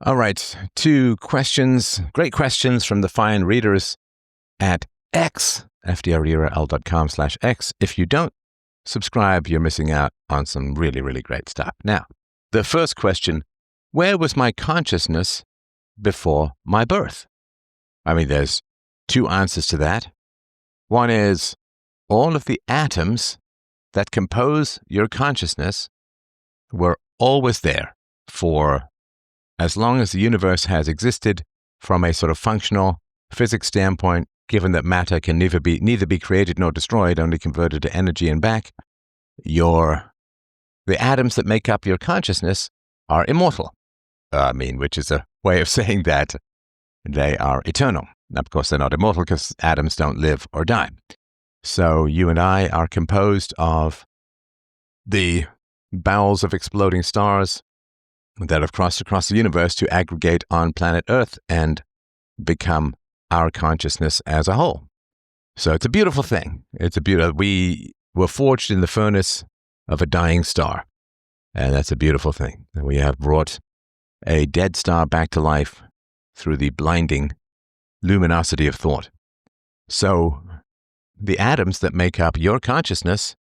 All right, two questions, great questions from the fine readers at X, fdrurl.com/X. If you don't subscribe, you're missing out on some really, really great stuff. Now, the first question, where was my consciousness before my birth? I mean, there's two answers to that. One is all of the atoms that compose your consciousness were always there for as long as the universe has existed from a sort of functional physics standpoint, given that matter can neither be created nor destroyed, only converted to energy and back. The atoms that make up your consciousness are immortal. Which is a way of saying that they are eternal. Of course, they're not immortal because atoms don't live or die. So you and I are composed of the bowels of exploding stars that have crossed across the universe to aggregate on planet Earth and become our consciousness as a whole. So it's a beautiful thing. We were forged in the furnace of a dying star, and that's a beautiful thing. And we have brought a dead star back to life through the blinding luminosity of thought. So the atoms that make up your consciousness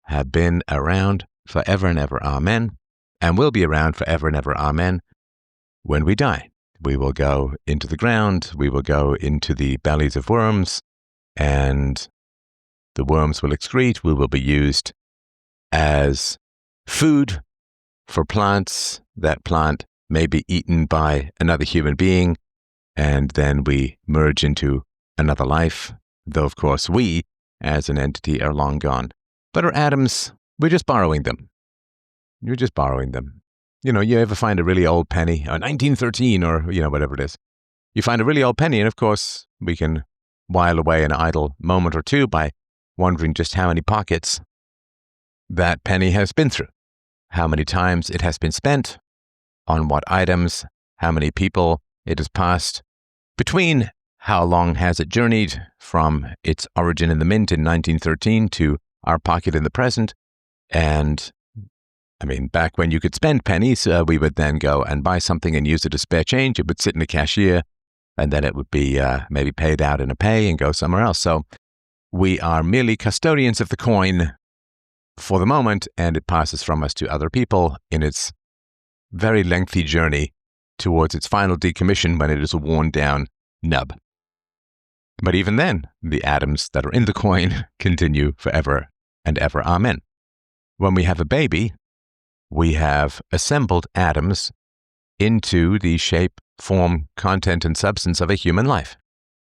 have been around forever and ever, amen, and will be around forever and ever, amen, when we die. We will go into the ground, we will go into the bellies of worms, and the worms will excrete. We will be used as food for plants. That plant may be eaten by another human being, and then we merge into another life, though, of course, we, as an entity, are long gone. But our atoms, we're just borrowing them. You're just borrowing them. You ever find a really old penny, 1913 or, whatever it is. You find a really old penny, and of course, we can while away an idle moment or two by wondering just how many pockets that penny has been through, how many times it has been spent, on what items, how many people it has passed, between how long has it journeyed from its origin in the mint in 1913 to our pocket in the present. And back when you could spend pennies, we would then go and buy something and use it as spare change. It would sit in the cashier, and then it would be maybe paid out in a pay and go somewhere else. So we are merely custodians of the coin for the moment, and it passes from us to other people in its very lengthy journey towards its final decommission when it is a worn-down nub. But even then, the atoms that are in the coin continue forever and ever, amen. When we have a baby, we have assembled atoms into the shape, form, content, and substance of a human life.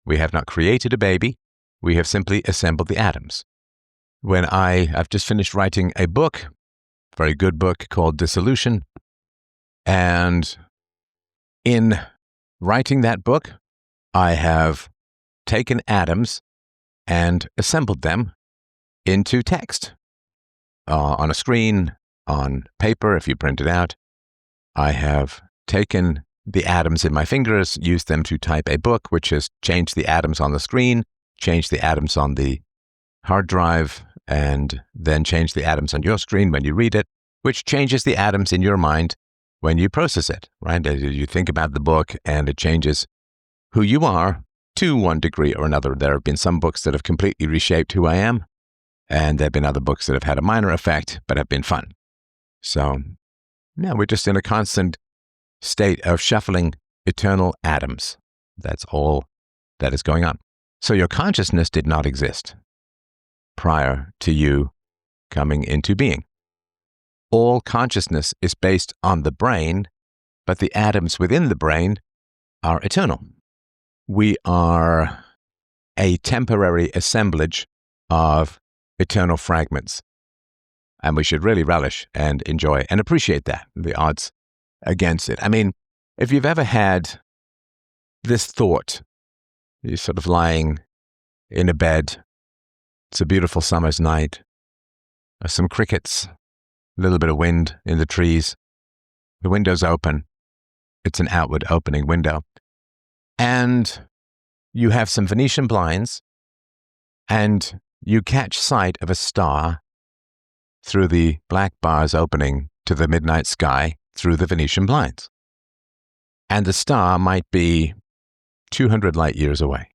We have not created a baby. We have simply assembled the atoms. When I've just finished writing a book, a very good book called Dissolution, and in writing that book, I have taken atoms and assembled them into text on a screen, on paper, if you print it out. I have taken the atoms in my fingers, used them to type a book, which has changed the atoms on the screen, changed the atoms on the hard drive, and then changed the atoms on your screen when you read it, which changes the atoms in your mind when you process it, right? You think about the book, and it changes who you are to one degree or another. There have been some books that have completely reshaped who I am, and there have been other books that have had a minor effect, but have been fun. So, yeah, we're just in a constant state of shuffling eternal atoms. That's all that is going on. So your consciousness did not exist prior to you coming into being. All consciousness is based on the brain, but the atoms within the brain are eternal. We are a temporary assemblage of eternal fragments. And we should really relish and enjoy and appreciate that, the odds against it. If you've ever had this thought, you're sort of lying in a bed, it's a beautiful summer's night, some crickets, a little bit of wind in the trees, the window's open, it's an outward opening window, and you have some Venetian blinds, and you catch sight of a star through the black bars opening to the midnight sky through the Venetian blinds. And the star might be 200 light years away.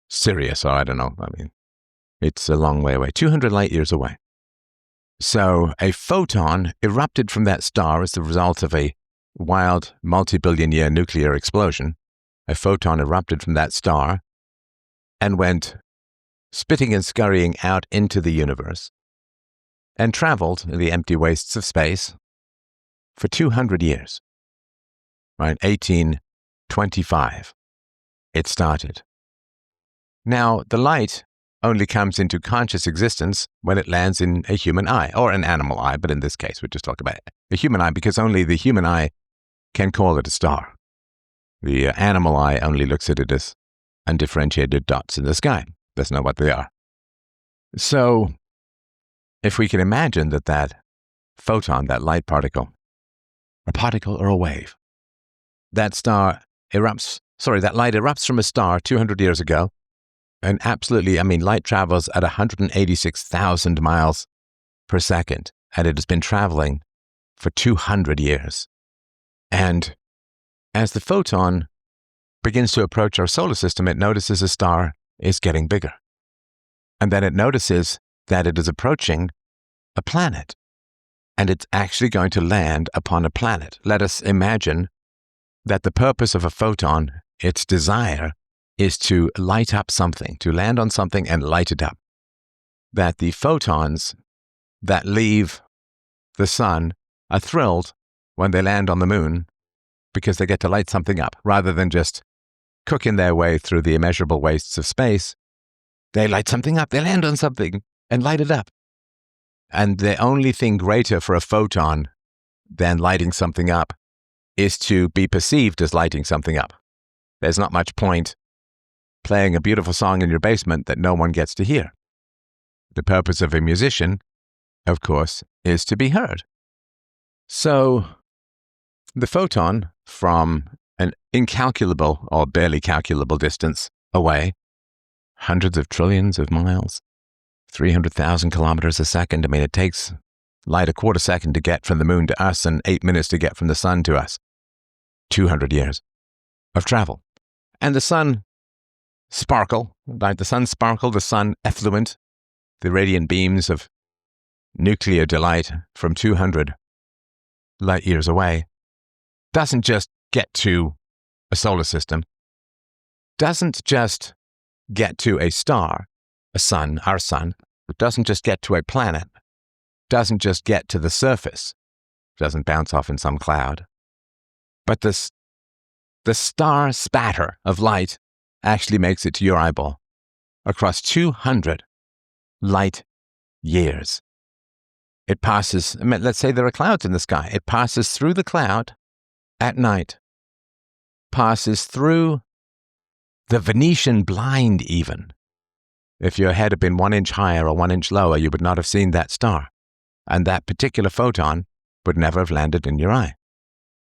Sirius, or I don't know. I mean, it's a long way away. 200 light years away. So a photon erupted from that star as the result of a wild multi-billion-year nuclear explosion. A photon erupted from that star and went spitting and scurrying out into the universe and traveled in the empty wastes of space for 200 years. Right? 1825. It started. Now, the light only comes into conscious existence when it lands in a human eye, or an animal eye, but in this case, we're just talking about a human eye, because only the human eye can call it a star. The animal eye only looks at it as undifferentiated dots in the sky. Doesn't know what they are. So, if we can imagine that photon, that light particle, a particle or a wave, that light erupts from a star 200 years ago, and absolutely, light travels at 186,000 miles per second, and it has been traveling for 200 years. And as the photon begins to approach our solar system, it notices a star is getting bigger. And then it notices that it is approaching a planet, and it's actually going to land upon a planet. Let us imagine that the purpose of a photon, its desire, is to light up something, to land on something and light it up. That the photons that leave the sun are thrilled when they land on the moon because they get to light something up rather than just cooking their way through the immeasurable wastes of space. They light something up, they land on something and light it up. And the only thing greater for a photon than lighting something up is to be perceived as lighting something up. There's not much point playing a beautiful song in your basement that no one gets to hear. The purpose of a musician, of course, is to be heard. So, the photon from an incalculable or barely calculable distance away, hundreds of trillions of miles, 300,000 kilometers a second. It takes light a quarter second to get from the moon to us and 8 minutes to get from the sun to us. 200 years of travel. And the sun sparkle, the sun effluent, the radiant beams of nuclear delight from 200 light years away, doesn't just get to a solar system, doesn't just get to a star, a sun, our sun, it doesn't just get to a planet, doesn't just get to the surface, doesn't bounce off in some cloud, but the star spatter of light actually makes it to your eyeball across 200 light years. It passes, let's say there are clouds in the sky. It passes through the cloud at night, passes through the Venetian blind even. If your head had been 1 inch higher or 1 inch lower, you would not have seen that star. And that particular photon would never have landed in your eye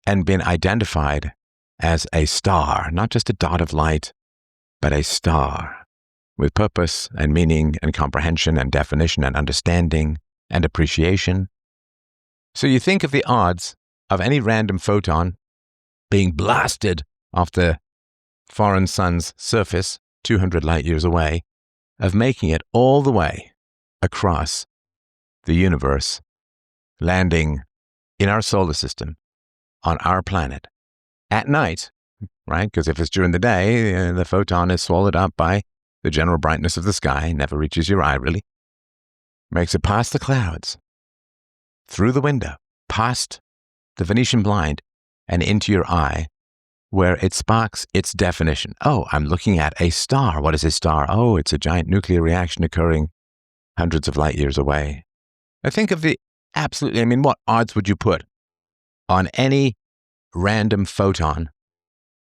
and been identified as a star, not just a dot of light, but a star with purpose and meaning and comprehension and definition and understanding and appreciation. So you think of the odds of any random photon being blasted off the foreign sun's surface 200 light years away, of making it all the way across the universe, landing in our solar system, on our planet, at night, right? Because if it's during the day, the photon is swallowed up by the general brightness of the sky, never reaches your eye, really. Makes it past the clouds, through the window, past the Venetian blind, and into your eye, where it sparks its definition. Oh, I'm looking at a star. What is a star? Oh, it's a giant nuclear reaction occurring hundreds of light years away. I think of what odds would you put on any random photon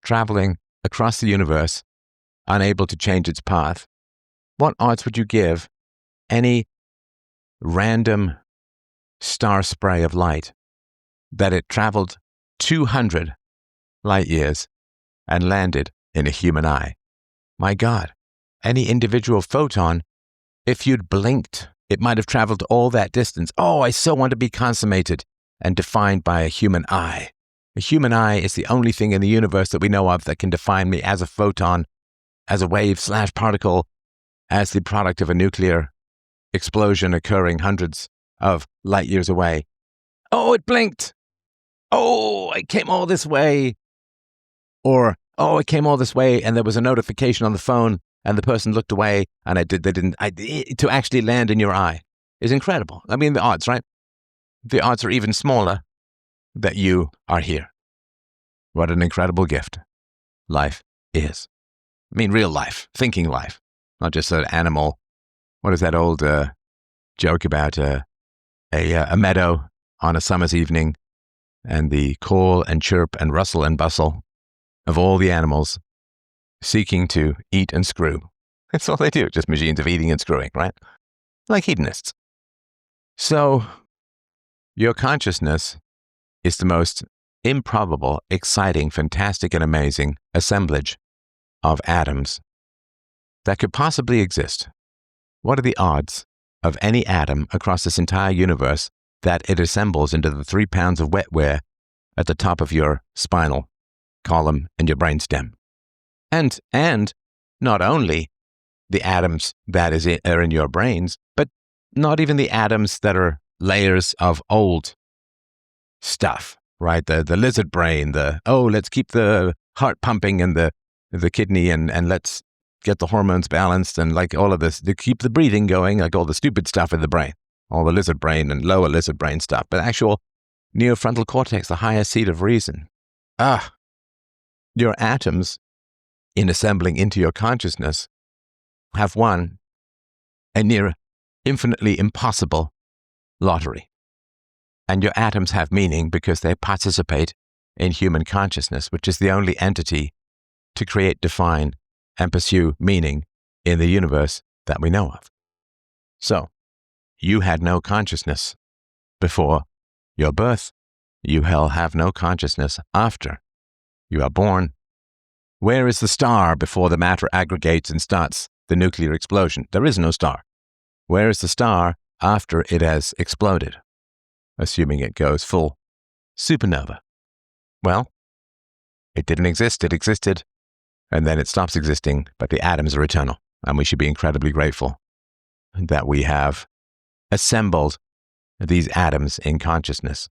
traveling across the universe, unable to change its path? What odds would you give any random star spray of light that it traveled 200 light years and landed in a human eye? My God, any individual photon, if you'd blinked, it might have traveled all that distance. Oh, I so want to be consummated and defined by a human eye. The human eye is the only thing in the universe that we know of that can define me as a photon, as a wave/particle, as the product of a nuclear explosion occurring hundreds of light years away. Oh, it blinked. Oh, it came all this way. Or, oh, it came all this way and there was a notification on the phone and the person looked away and to actually land in your eye is incredible. I mean, the odds, right? The odds are even smaller that you are here. What an incredible gift life is. I mean, real life, thinking life, not just an animal. What is that old joke about a meadow on a summer's evening and the call and chirp and rustle and bustle of all the animals seeking to eat and screw. That's all they do, just machines of eating and screwing, right? Like hedonists. So, your consciousness is the most improbable, exciting, fantastic, and amazing assemblage of atoms that could possibly exist. What are the odds of any atom across this entire universe that it assembles into the 3 pounds of wetware at the top of your spinal column and your brainstem? And not only the atoms that are in your brains, but not even the atoms that are layers of old stuff, right? The lizard brain, let's keep the heart pumping and the kidney and let's get the hormones balanced and like all of this, to keep the breathing going, like all the stupid stuff in the brain, all the lizard brain and lower lizard brain stuff, but actual neofrontal cortex, the higher seat of reason. Your atoms, in assembling into your consciousness, have won a near infinitely impossible lottery. And your atoms have meaning because they participate in human consciousness, which is the only entity to create, define, and pursue meaning in the universe that we know of. So, you had no consciousness before your birth. You have no consciousness after you are born. Where is the star before the matter aggregates and starts the nuclear explosion? There is no star. Where is the star after it has exploded, assuming it goes full supernova? Well, it didn't exist. It existed, and then it stops existing, but the atoms are eternal, and we should be incredibly grateful that we have assembled these atoms in consciousness,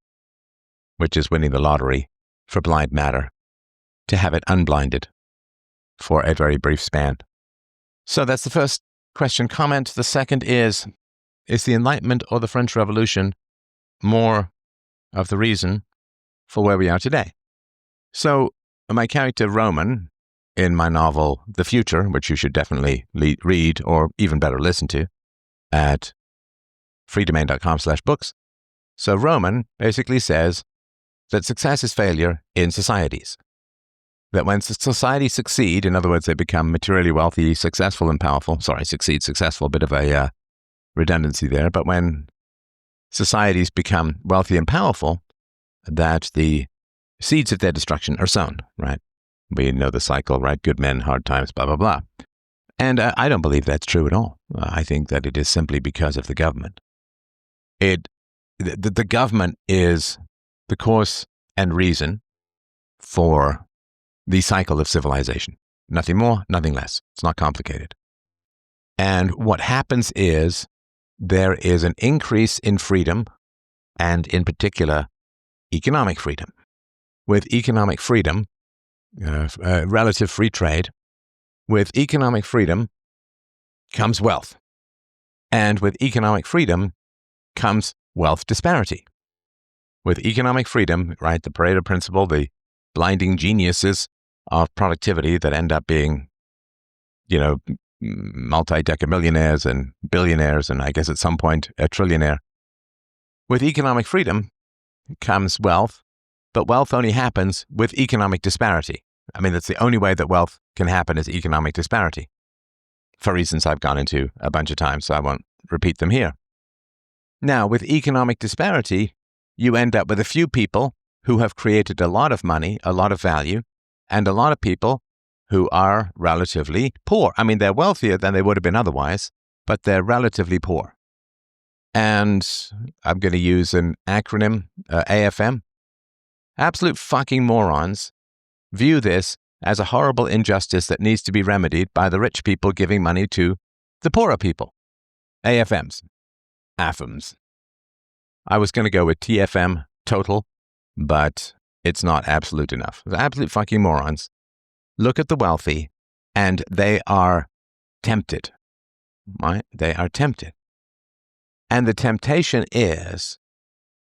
which is winning the lottery for blind matter, to have it unblinded for a very brief span. So that's the first question comment. The second is the Enlightenment or the French Revolution more of the reason for where we are today? So my character Roman in my novel The Future, which you should definitely read or even better listen to at freedomain.com/books. So Roman basically says that success is failure in societies. That when societies succeed, in other words, they become materially wealthy, successful, and powerful. Succeed, successful, bit of a redundancy there. But when societies become wealthy and powerful, that the seeds of their destruction are sown, right? We know the cycle, right? Good men, hard times, blah, blah, blah. And I don't believe that's true at all. I think that it is simply because of the government. The government is the cause and reason for the cycle of civilization. Nothing more, nothing less. It's not complicated. And what happens is there is an increase in freedom, and in particular, economic freedom. With economic freedom, relative free trade, with economic freedom comes wealth. And with economic freedom comes wealth disparity. With economic freedom, right, the Pareto principle, the blinding geniuses of productivity that end up being, multi-decker millionaires and billionaires, and I guess at some point a trillionaire. With economic freedom comes wealth, but wealth only happens with economic disparity. I mean, that's the only way that wealth can happen is economic disparity, for reasons I've gone into a bunch of times, so I won't repeat them here. Now, with economic disparity, you end up with a few people who have created a lot of money, a lot of value, and a lot of people who are relatively poor. I mean, they're wealthier than they would have been otherwise, but they're relatively poor. And I'm going to use an acronym, AFM, absolute fucking morons, view this as a horrible injustice that needs to be remedied by the rich people giving money to the poorer people. AFMs. AFMs. I was going to go with TFM, total, but it's not absolute enough. The absolute fucking morons look at the wealthy and they are tempted. Right? They are tempted. And the temptation is,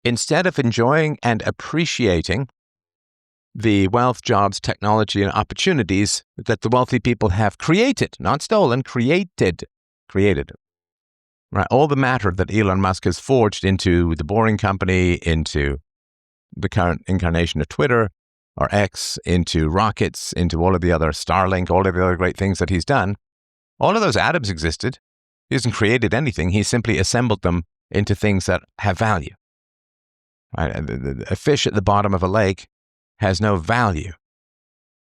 instead of enjoying and appreciating the wealth, jobs, technology, and opportunities that the wealthy people have created, not stolen, created. Right? All the matter that Elon Musk has forged into the Boring Company, into the current incarnation of Twitter or X, into rockets, into all of the other Starlink, all of the other great things that he's done, all of those atoms existed. He hasn't created anything. He simply assembled them into things that have value. Right? A fish at the bottom of a lake has no value.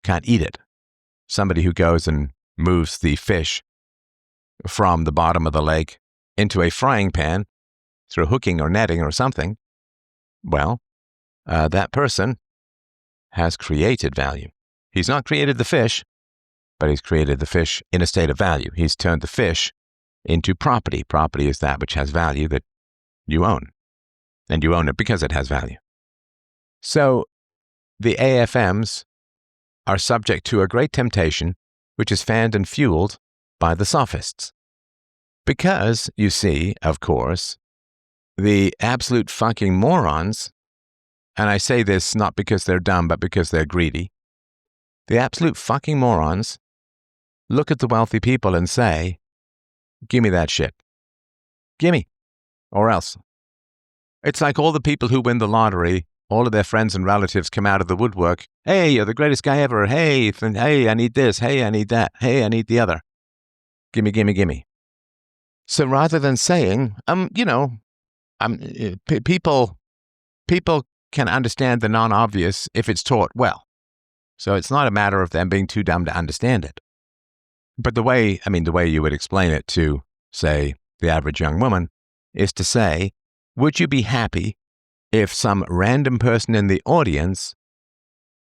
Can't eat it. Somebody who goes and moves the fish from the bottom of the lake into a frying pan through hooking or netting or something, well, that person has created value. He's not created the fish, but he's created the fish in a state of value. He's turned the fish into property. Property is that which has value that you own. And you own it because it has value. So the AFMs are subject to a great temptation, which is fanned and fueled by the sophists. Because, you see, of course, the absolute fucking morons, and I say this not because they're dumb, but because they're greedy, the absolute fucking morons look at the wealthy people and say, give me that shit. Gimme. Or else. It's like all the people who win the lottery, all of their friends and relatives come out of the woodwork. Hey, you're the greatest guy ever. Hey, I need this. Hey, I need that. Hey, I need the other. Gimme, gimme, gimme. So rather than saying, people can understand the non-obvious if it's taught well. So it's not a matter of them being too dumb to understand it. But the way you would explain it to, say, the average young woman is to say, would you be happy if some random person in the audience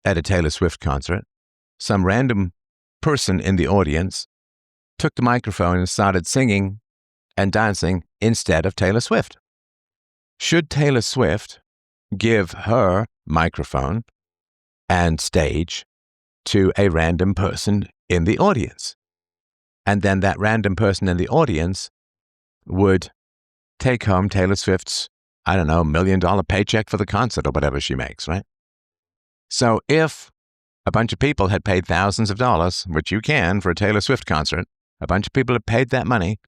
at a Taylor Swift concert, some random person in the audience took the microphone and started singing and dancing instead of Taylor Swift? Should Taylor Swift give her microphone and stage to a random person in the audience? And then that random person in the audience would take home Taylor Swift's, $1 million paycheck for the concert or whatever she makes, right? So if a bunch of people had paid thousands of dollars, which you can for a Taylor Swift concert, a bunch of people had paid that money,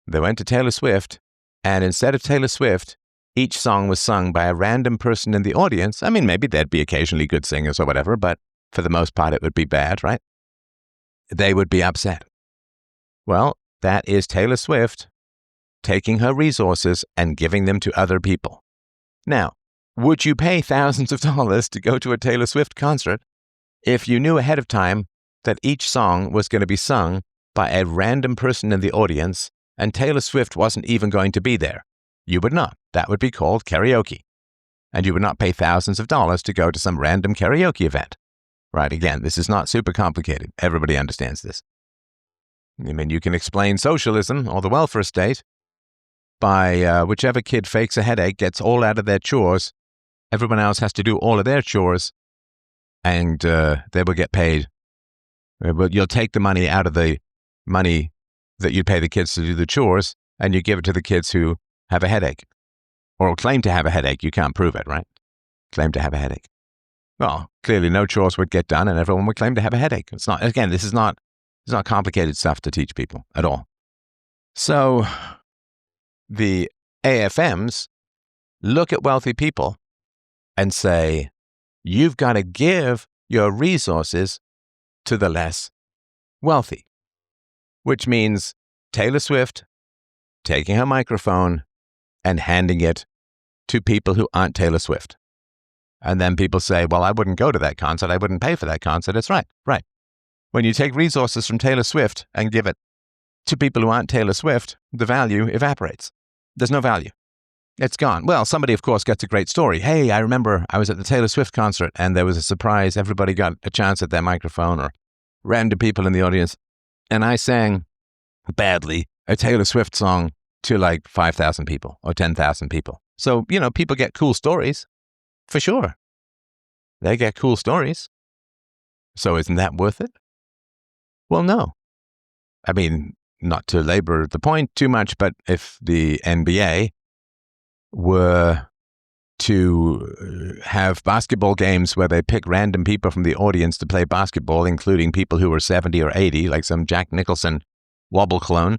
they went to Taylor Swift, and instead of Taylor Swift, each song was sung by a random person in the audience. I mean, maybe there'd be occasionally good singers or whatever, but for the most part, it would be bad, right? They would be upset. Well, that is Taylor Swift taking her resources and giving them to other people. Now, would you pay thousands of dollars to go to a Taylor Swift concert if you knew ahead of time that each song was going to be sung by a random person in the audience and Taylor Swift wasn't even going to be there? You would not. That would be called karaoke. And you would not pay thousands of dollars to go to some random karaoke event. Right, again, this is not super complicated. Everybody understands this. I mean, you can explain socialism or the welfare state by whichever kid fakes a headache, gets all out of their chores, everyone else has to do all of their chores, and they will get paid. But you'll take the money out of the money that you pay the kids to do the chores, and you give it to the kids who have a headache. Or claim to have a headache. You can't prove it, right? Claim to have a headache. Well, clearly no chores would get done, and everyone would claim to have a headache. It's not, again, this is not complicated stuff to teach people at all. So the AFMs look at wealthy people and say, you've got to give your resources to the less wealthy, which means Taylor Swift taking her microphone and handing it to people who aren't Taylor Swift. And then people say, well, I wouldn't go to that concert. I wouldn't pay for that concert. It's right. When you take resources from Taylor Swift and give it to people who aren't Taylor Swift, the value evaporates. There's no value. It's gone. Well, somebody, of course, gets a great story. Hey, I remember I was at the Taylor Swift concert and there was a surprise. Everybody got a chance at their microphone or random people in the audience. And I sang badly a Taylor Swift song to like 5,000 people or 10,000 people. So, people get cool stories for sure. They get cool stories. So isn't that worth it? Well, no. I mean, not to labor the point too much, but if the NBA were to have basketball games where they pick random people from the audience to play basketball, including people who were 70 or 80, like some Jack Nicholson wobble clone,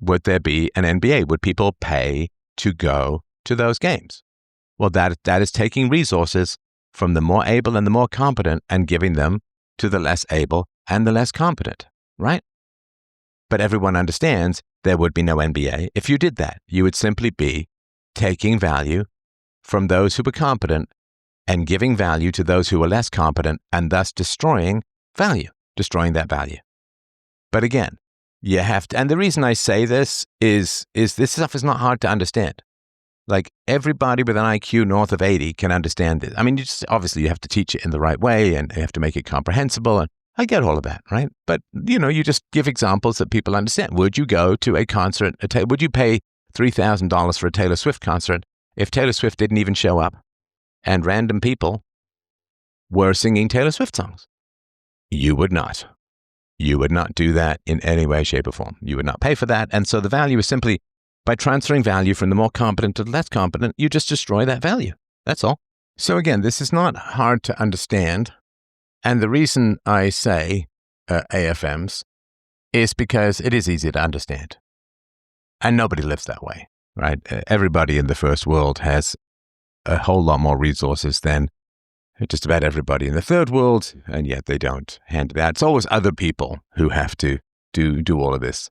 would there be an NBA? Would people pay to go to those games? Well, that is taking resources from the more able and the more competent and giving them to the less able and the less competent, right? But everyone understands there would be no NBA if you did that. You would simply be taking value from those who were competent and giving value to those who were less competent and thus destroying that value. But again, you have to, and the reason I say this is this stuff is not hard to understand. Like everybody with an IQ north of 80 can understand this. I mean, obviously you have to teach it in the right way and you have to make it comprehensible. And I get all of that, right? But, you just give examples that people understand. Would you go to a concert? Would you pay $3,000 for a Taylor Swift concert if Taylor Swift didn't even show up and random people were singing Taylor Swift songs? You would not. You would not do that in any way, shape, or form. You would not pay for that. And so the value is simply by transferring value from the more competent to the less competent, you just destroy that value. That's all. So again, this is not hard to understand. And the reason I say AFMs is because it is easy to understand. And nobody lives that way, right? Everybody in the first world has a whole lot more resources than just about everybody in the third world, and yet they don't handle that. It's always other people who have to do all of this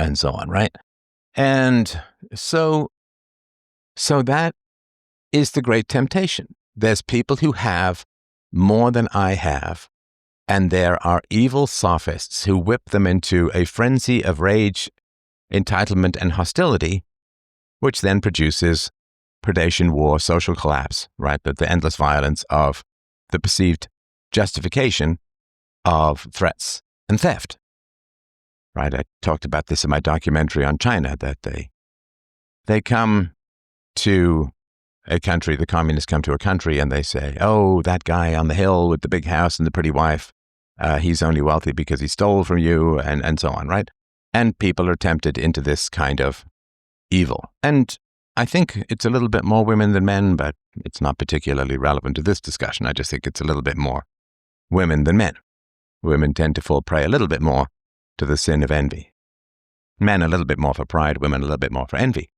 and so on, right? And so that is the great temptation. There's people who have more than I have, and there are evil sophists who whip them into a frenzy of rage, entitlement, and hostility, which then produces predation, war, social collapse, right? The endless violence of the perceived justification of threats and theft, right? I talked about this in my documentary on China, that they come to a country, the communists come to a country and they say, oh, that guy on the hill with the big house and the pretty wife, he's only wealthy because he stole from you, and so on, right? And people are tempted into this kind of evil. And I think it's a little bit more women than men, but it's not particularly relevant to this discussion. I just think it's a little bit more women than men. Women tend to fall prey a little bit more to the sin of envy. Men a little bit more for pride, women a little bit more for envy.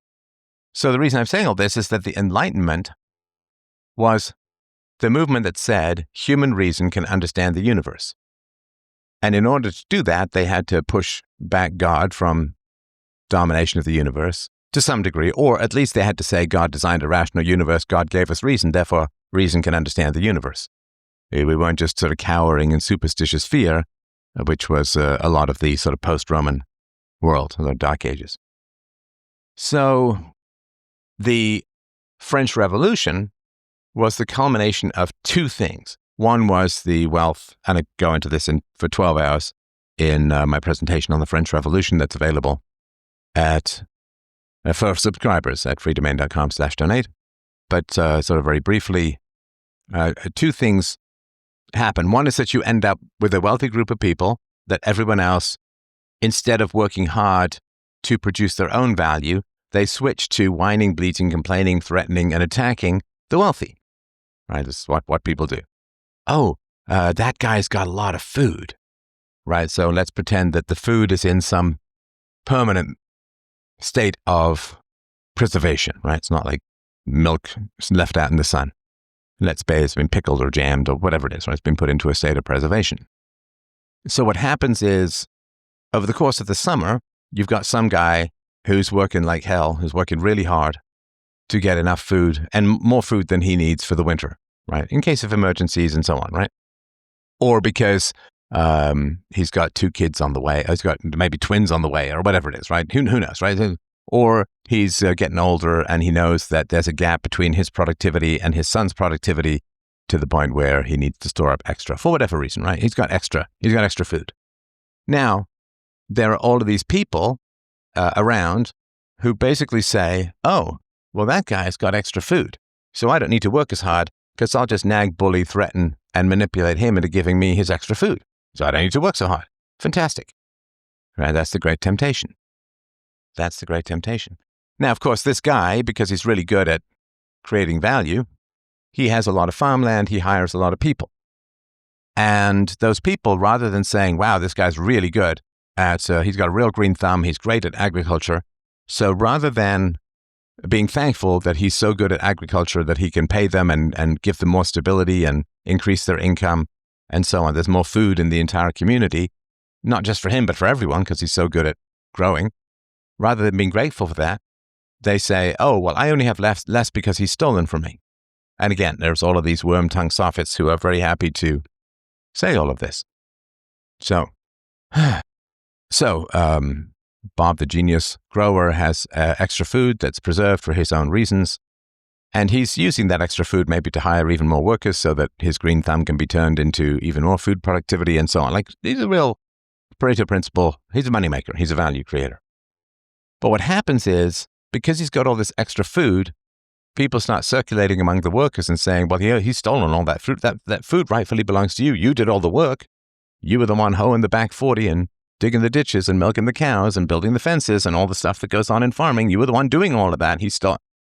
So the reason I'm saying all this is that the Enlightenment was the movement that said human reason can understand the universe. And in order to do that, they had to push back God from domination of the universe to some degree, or at least they had to say God designed a rational universe, God gave us reason, therefore reason can understand the universe. We weren't just sort of cowering in superstitious fear, which was a lot of the sort of post-Roman world, the Dark Ages. So the French Revolution was the culmination of two things. One was the wealth, and I go into this for 12 hours in my presentation on the French Revolution that's available for subscribers at freedomain.com/donate. But sort of very briefly, two things happen. One is that you end up with a wealthy group of people that everyone else, instead of working hard to produce their own value, they switch to whining, bleating, complaining, threatening, and attacking the wealthy. Right? This is what people do. Oh, that guy's got a lot of food. Right? So let's pretend that the food is in some permanent state of preservation, right? It's not like milk left out in the sun. Let's say it's been pickled or jammed or whatever it is, right? It's been put into a state of preservation. So what happens is, over the course of the summer, you've got some guy who's working like hell, who's working really hard to get enough food and more food than he needs for the winter, right? In case of emergencies and so on, right? Or because he's got two kids on the way, he's got maybe twins on the way or whatever it is, right? Who knows, right? Or he's getting older and he knows that there's a gap between his productivity and his son's productivity to the point where he needs to store up extra for whatever reason, right? He's got extra food. Now, there are all of these people around who basically say, oh, well, that guy's got extra food, so I don't need to work as hard because I'll just nag, bully, threaten, and manipulate him into giving me his extra food. So I don't need to work so hard. Fantastic. Right? That's the great temptation. That's the great temptation. Now, of course, this guy, because he's really good at creating value, he has a lot of farmland, he hires a lot of people. And those people, rather than saying, wow, this guy's really good at, he's got a real green thumb, he's great at agriculture. So rather than being thankful that he's so good at agriculture that he can pay them and give them more stability and increase their income and so on, there's more food in the entire community, not just for him, but for everyone, because he's so good at growing. Rather than being grateful for that, they say, oh, well, I only have less because he's stolen from me. And again, there's all of these worm-tongued sophists who are very happy to say all of this. So Bob, the genius grower, has extra food that's preserved for his own reasons. And he's using that extra food maybe to hire even more workers so that his green thumb can be turned into even more food productivity and so on. Like, he's a real Pareto principle. He's a moneymaker. He's a value creator. But what happens is, because he's got all this extra food, people start circulating among the workers and saying, well, yeah, he's stolen all that fruit. That food rightfully belongs to you. You did all the work. You were the one hoeing the back 40 and digging the ditches and milking the cows and building the fences and all the stuff that goes on in farming. You were the one doing all of that.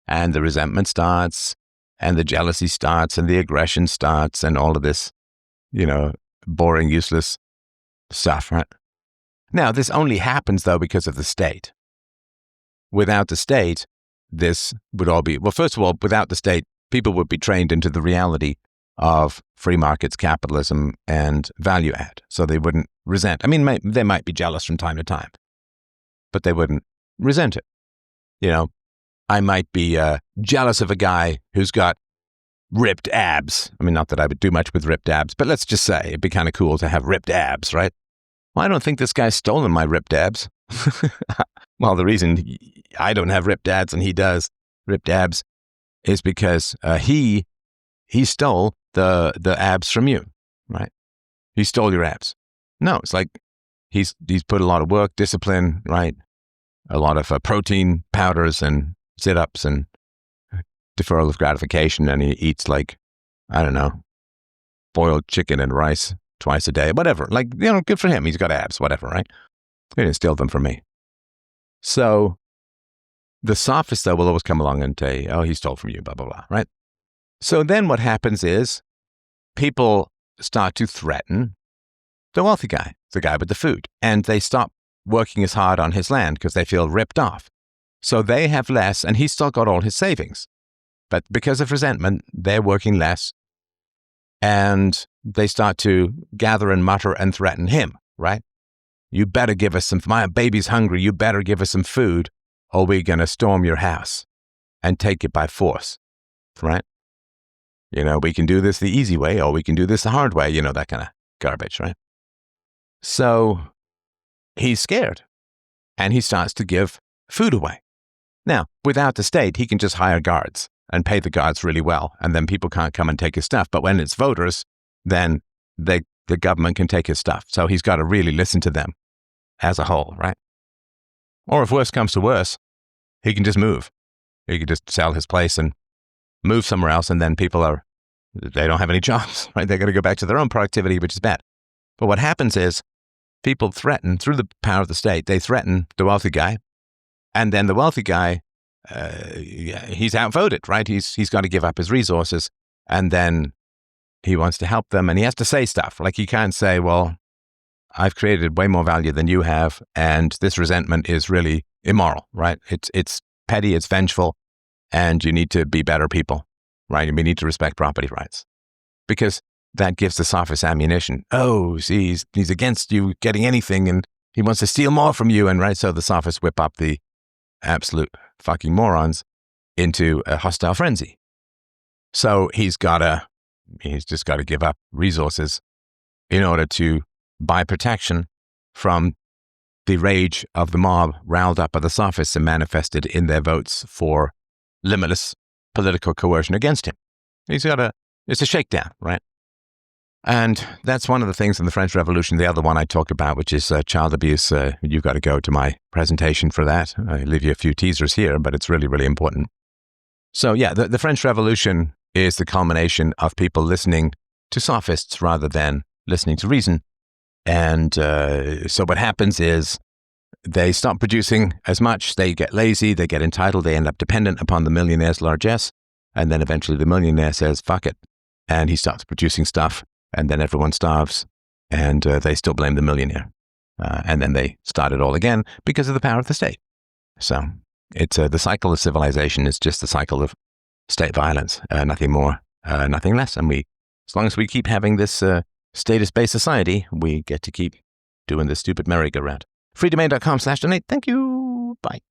And the resentment starts, and the jealousy starts, and the aggression starts, and all of this, boring, useless stuff, right? Now, this only happens, though, because of the state. Without the state, this would all be, well, first of all, without the state, people would be trained into the reality of free markets, capitalism, and value add. So they wouldn't resent. I mean, they might be jealous from time to time, but they wouldn't resent it. I might be jealous of a guy who's got ripped abs. I mean, not that I would do much with ripped abs, but let's just say it'd be kind of cool to have ripped abs, right? Well, I don't think this guy's stolen my ripped abs. Well, the reason I don't have ripped abs and he does ripped abs is because he stole the abs from you, right? He stole your abs. No, it's like he's put a lot of work, discipline, right? A lot of protein powders and sit-ups and deferral of gratification, and he eats boiled chicken and rice twice a day, whatever. Good for him. He's got abs, whatever, right? He didn't steal them from me. So the sophist, though, will always come along and say, oh, he stole from you, blah, blah, blah, right? So then what happens is people start to threaten the wealthy guy, the guy with the food, and they stop working as hard on his land because they feel ripped off. So they have less, and he's still got all his savings. But because of resentment, they're working less, and they start to gather and mutter and threaten him, right? You better give us some, my baby's hungry, you better give us some food, or we're going to storm your house and take it by force, right? We can do this the easy way, or we can do this the hard way, that kind of garbage, right? So he's scared, and he starts to give food away. Now, without the state, he can just hire guards and pay the guards really well, and then people can't come and take his stuff. But when it's voters, then the government can take his stuff. So he's got to really listen to them as a whole, right? Or if worse comes to worse, he can just move. He can just sell his place and move somewhere else, and then they don't have any jobs, right? They're going to go back to their own productivity, which is bad. But what happens is people threaten, through the power of the state, they threaten the wealthy guy, and then the wealthy guy, he's outvoted, right? He's got to give up his resources, and then he wants to help them, and he has to say stuff. Like, he can't say, well, I've created way more value than you have, and this resentment is really immoral, right? It's petty, it's vengeful, and you need to be better people, right? And we need to respect property rights, because that gives the sophist ammunition. Oh, see, he's against you getting anything, and he wants to steal more from you, and right, so the sophists whip up the absolute fucking morons into a hostile frenzy. So he's just got to give up resources in order to buy protection from the rage of the mob riled up by the sophists and manifested in their votes for limitless political coercion against him. It's a shakedown, right? And that's one of the things in the French Revolution. The other one I talk about, which is child abuse. You've got to go to my presentation for that. I leave you a few teasers here, but it's really, really important. So yeah, the French Revolution is the culmination of people listening to sophists rather than listening to reason. And so what happens is they stop producing as much, they get lazy, they get entitled, they end up dependent upon the millionaire's largesse, and then eventually the millionaire says, fuck it, and he stops producing stuff, and then everyone starves, and they still blame the millionaire. And then they start it all again because of the power of the state. So it's the cycle of civilization is just the cycle of state violence, nothing more, nothing less. And as long as we keep having this status-based society, we get to keep doing this stupid merry-go-round. freedomain.com/donate. Thank you. Bye.